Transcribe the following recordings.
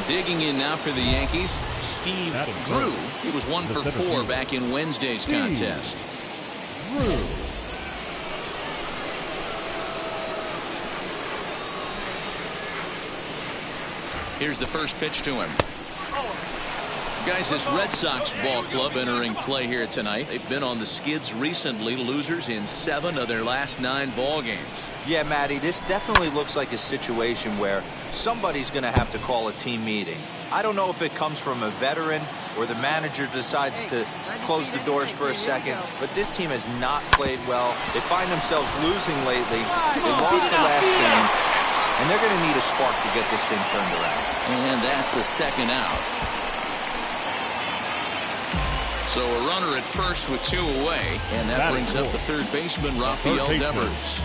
Digging in now for the Yankees, Steve Drew. He was 1 for 4 back in Wednesday's contest. Here's the first pitch to him. Guys, this Red Sox ball club entering play here tonight. They've been on the skids recently, losers in 7 of their last 9 ball games. Yeah, Matty, this definitely looks like a situation where somebody's going to have to call a team meeting. I don't know if it comes from a veteran or the manager decides to close the doors for a second, but this team has not played well. They find themselves losing lately. They lost the last game, and they're going to need a spark to get this thing turned around. And that's the second out. So a runner at first with 2 away, and that brings up the third baseman, Rafael Devers.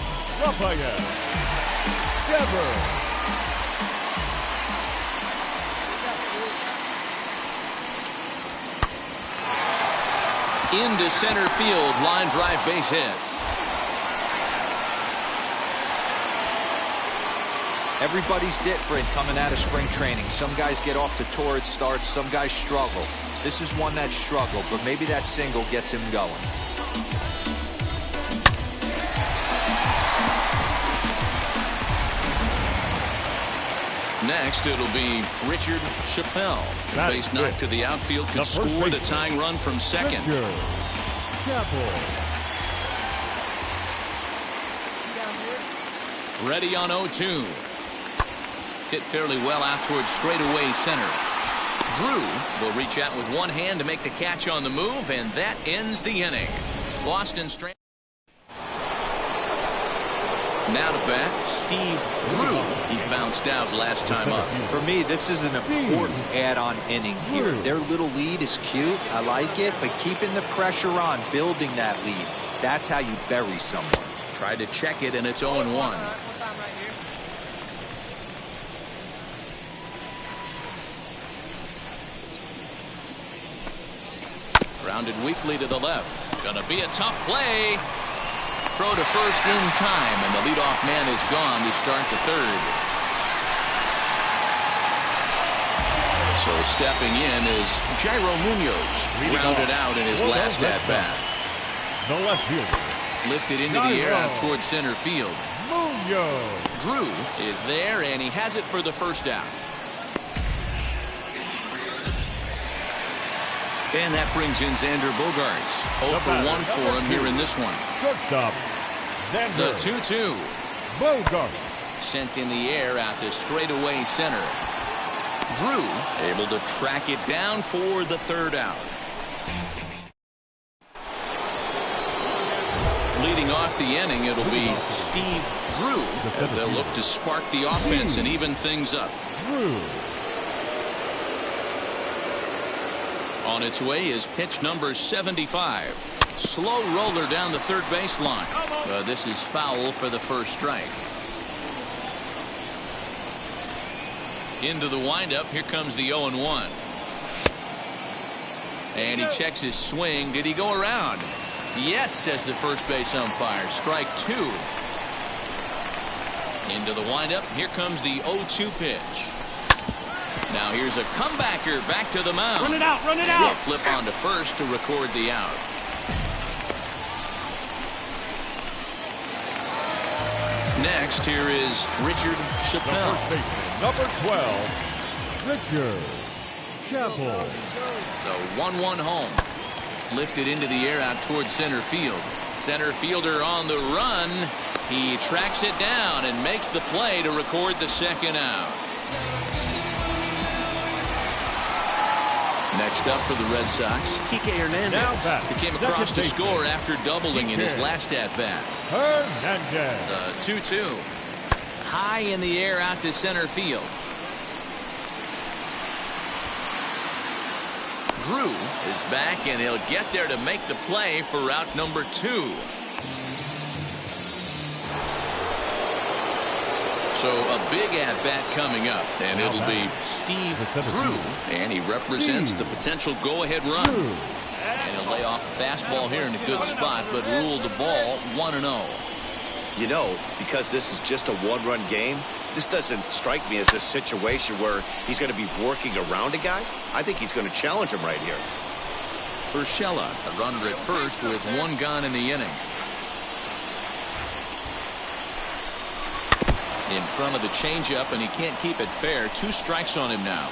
Into center field, line drive base hit. Everybody's different coming out of spring training. Some guys get off to torrid starts, some guys struggle. This is one that struggled, but maybe that single gets him going. Next, it'll be Richard Chappelle. The base knock to the outfield could score the tying run from second. Ready on 0-2. Hit fairly well out towards straightaway center. Drew will reach out with one hand to make the catch on the move, and that ends the inning. Boston strand. Now to bat, Steve Drew. He bounced out last time up. For me, this is an important add-on inning here. Their little lead is cute. I like it, but keeping the pressure on, building that lead, that's how you bury someone. Tried to check it, and it's 0-1. Grounded weakly to the left. Gonna be a tough play. Throw to first in time, and the leadoff man is gone to start the third. So stepping in is Jairo Munoz. Grounded out in his last at-bat. The left fielder. Lifted into the air out towards center field. Munoz. Drew is there, and he has it for the first out. And that brings in Xander Bogaerts. 0 for 1 for him here in this one. Shortstop, Xander. The 2-2. Bogaerts. Sent in the air out to straightaway center. Drew able to track it down for the third out. Leading off the inning, it'll be Steve Drew. As they'll look to spark the offense and even things up. Drew. On its way is pitch number 75. Slow roller down the third baseline. This is foul for the first strike. Into the windup. Here comes the 0-1. And he checks his swing. Did he go around? Yes, says the first base umpire. Strike 2. Into the windup. Here comes the 0-2 pitch. Now here's a comebacker back to the mound. Run it out, run it and out. He'll flip on to first to record the out. Next, here is Richard Chappelle. The first baseman, number 12, Richard Chappelle. The 1-1 home. Lifted into the air out towards center field. Center fielder on the run. He tracks it down and makes the play to record the second out. Next up for the Red Sox, Kike Hernandez. He came across to score after doubling in his last at-bat. Hernandez. The 2-2. High in the air out to center field. Drew is back, and he'll get there to make the play for route number 2. So a big at-bat coming up, and it'll be Steve Drew, and he represents the potential go-ahead run. And he'll lay off a fastball here in a good spot, but rule the ball 1-0. You know, because this is just a one-run game, This doesn't strike me as a situation where he's going to be working around a guy. I think he's going to challenge him right here. Urshela, a runner at first with one gone in the inning. In front of the changeup, and he can't keep it fair. 2 strikes on him now.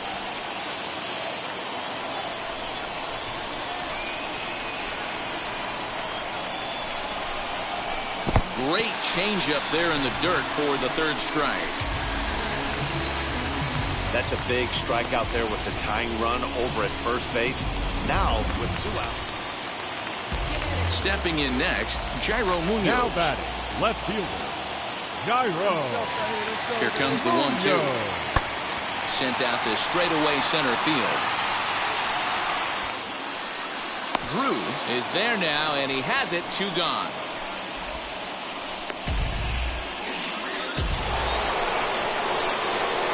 Great changeup there in the dirt for the 3rd strike. That's a big strikeout there with the tying run over at first base. Now with 2 out. Stepping in next, Jairo Munoz. Now batting, left fielder, Jairo. Here comes the 1-2. Sent out to straightaway center field. Drew is there now, and he has it. 2 gone.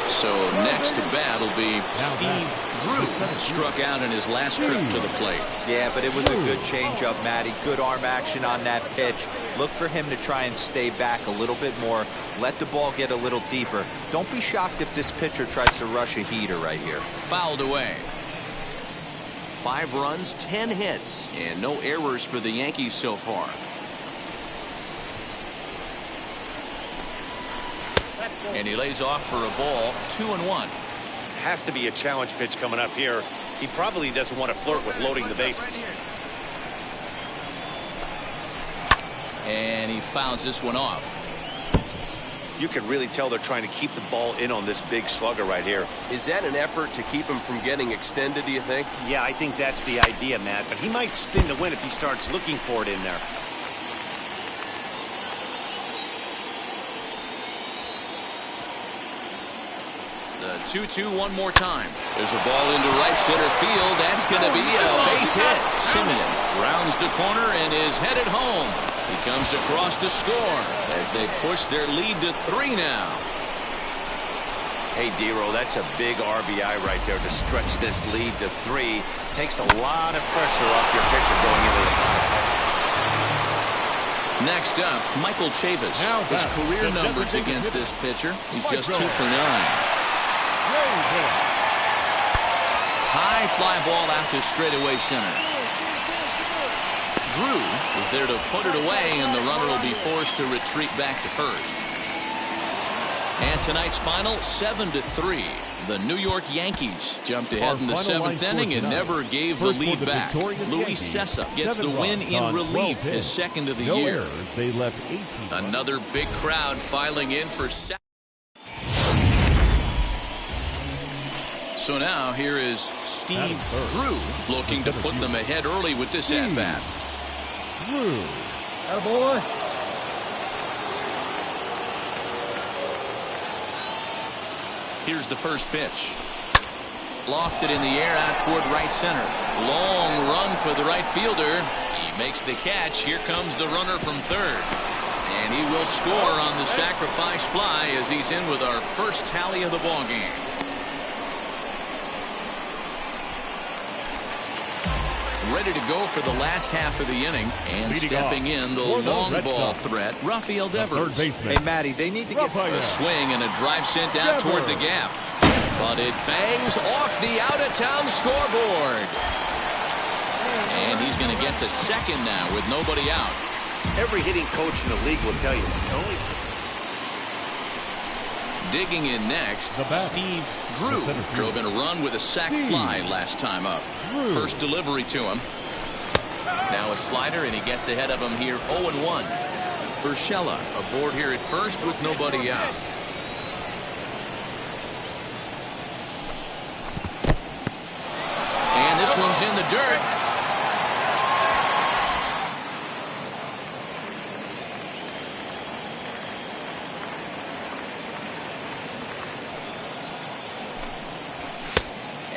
So next to bat will be Steve Drew. Struck out in his last trip to the plate. Yeah, but it was a good changeup, Matty. Good arm action on that pitch. Look for him to try and stay back a little bit more. Let the ball get a little deeper. Don't be shocked if this pitcher tries to rush a heater right here. Fouled away. 5 runs, 10 hits, and no errors for the Yankees so far. And he lays off for a ball. 2-1. Has to be a challenge pitch coming up here. He probably doesn't want to flirt with loading the bases. And he fouls this one off. You can really tell they're trying to keep the ball in on this big slugger right here. Is that an effort to keep him from getting extended, do you think? Yeah, I think that's the idea, Matt. But he might spin to win if he starts looking for it in there. The 2-2 one more time. There's a ball into right center field. That's going to be a base hit. Simeon rounds the corner and is headed home. He comes across to score as they push their lead to 3 now. Hey, Dero, that's a big RBI right there to stretch this lead to 3. Takes a lot of pressure off your pitcher going into the bottom. Next up, Michael Chavis. His career numbers against this pitcher. He's just 2 for 9. High fly ball out to straightaway center. Drew is there to put it away, and the runner will be forced to retreat back to first. And tonight's final, 7-3. The New York Yankees jumped ahead in the 7th inning and never gave the lead back. Luis Cessa gets the win in relief, his 2nd of the year. They left 18. Another big crowd filing in for second. So now here is Steve Drew looking to put them ahead early with this at-bat. Drew. Attaboy. Here's the first pitch. Lofted in the air out toward right center. Long run for the right fielder. He makes the catch. Here comes the runner from third. And he will score on the sacrifice fly as he's in with our first tally of the ballgame. Ready to go for the last half of the inning, and stepping in the long ball threat, Rafael Devers. Hey, Matty, they need to get a swing and a drive sent out toward the gap, but it bangs off the out-of-town scoreboard. And he's going to get to second now with nobody out. Every hitting coach in the league will tell you. Digging in next, Steve Drew drove in a run with a sac fly last time up. First delivery to him. Now a slider, and he gets ahead of him here 0-1. Urshela aboard here at first with nobody out. And this one's in the dirt.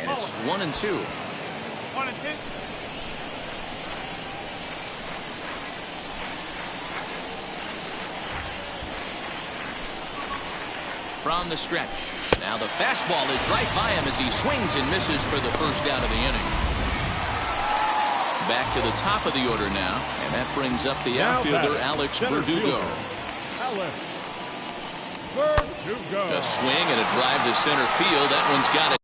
It's 1-2. 1-2. From the stretch. Now the fastball is right by him as he swings and misses for the first out of the inning. Back to the top of the order now, and that brings up the outfielder Alex Verdugo. Third to go. A swing and a drive to center field. That one's got